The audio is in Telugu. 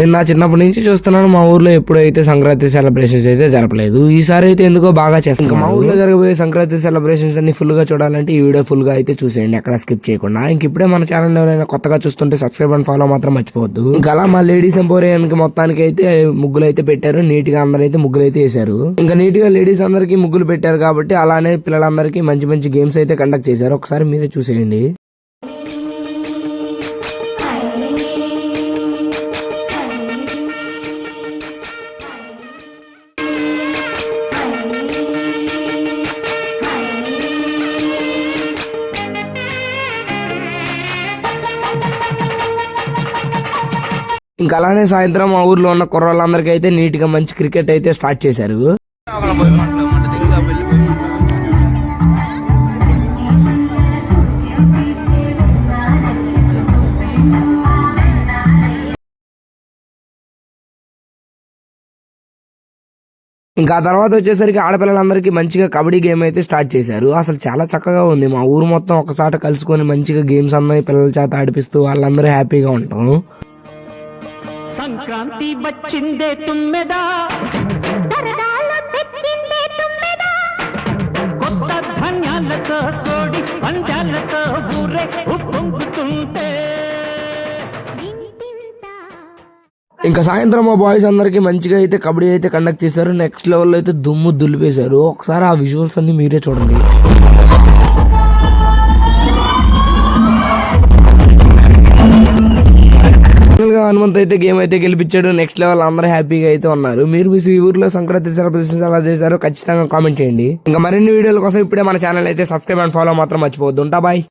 నేను నా చిన్నప్పటి నుంచి చూస్తున్నాను, మా ఊర్లో ఎప్పుడైతే సంక్రాంతి సెలబ్రేషన్స్ అయితే జరపలేదు. ఈసారి అయితే ఎందుకో బాగా చేస్తాం. మా ఊర్లో జరగబోయే సంక్రాంతి సెలబ్రేషన్స్ అన్ని ఫుల్ గా చూడాలంటే ఈ వీడియో ఫుల్ గా అయితే చూసేయండి, ఎక్కడ స్కిప్ చేయకుండా. ఇప్పుడే మన ఛానల్ ఎవరైనా కొత్తగా చూస్తుంటే సబ్స్క్రైబ్ అండ్ ఫాలో మాత్రం మర్చిపోవద్దు. ఇంకా అలా మా లేడీస్ ఎంపోరియానికి మొత్తానికి అయితే ముగ్గులు అయితే పెట్టారు, నీట్ గా అందరైతే ముగ్గులు అయితే వేశారు. ఇంకా నీట్ గా లేడీస్ అందరికి ముగ్గులు పెట్టారు కాబట్టి అలానే పిల్లలందరికీ మంచి మంచి గేమ్స్ అయితే కండక్ట్ చేశారు. ఒకసారి మీరే చూసేయండి. ఇంకా అలానే సాయంత్రం మా ఊర్లో ఉన్న కుర్రాళ్ళందరికీ అయితే నీట్ గా మంచి క్రికెట్ అయితే స్టార్ట్ చేశారు. ఇంకా ఆ తర్వాత వచ్చేసరికి ఆడపిల్లలందరికీ మంచిగా కబడ్డీ గేమ్ అయితే స్టార్ట్ చేశారు. అసలు చాలా చక్కగా ఉంది. మా ఊరు మొత్తం ఒకసాట కలుసుకొని మంచిగా గేమ్స్ అన్నీ పిల్లల చేత ఆడిపిస్తూ వాళ్ళందరూ హ్యాపీగా ఉంటాం. సంక్రాంతి వచ్చిందే తుమ్మెదా, కొత్త ధాన్యాలతో కోడి పంచాలతో ఊరే ఉప్పొంగుతుంటే. ఇంకా సాయంత్రం మా బాయ్స్ అందరికి మంచిగా అయితే కబడ్డీ అయితే కండక్ట్ చేశారు. నెక్స్ట్ లెవెల్ అయితే దుమ్ము దులిపేశారు. ఒకసారి ఆ విజువల్స్ అన్ని మీరే చూడండి. హనుమంత్ అయితే గేమ్ అయితే గెలిపించాడు. నెక్స్ట్ లెవెల్ అందరూ హ్యాపీగా అయితే ఉన్నారు. మీరు మీ ఊర్లో సంక్రాంతి సెలబ్రేషన్స్ ఎలా చేశారో ఖచ్చితంగా కామెంట్ చేయండి. ఇంకా మరిన్ని వీడియోల కోసం ఇప్పుడే మన ఛానల్ అయితే సబ్స్క్రైబ్ అండ్ ఫాలో మాత్రం మర్చిపోవద్దు. ఉంటా బాయ్.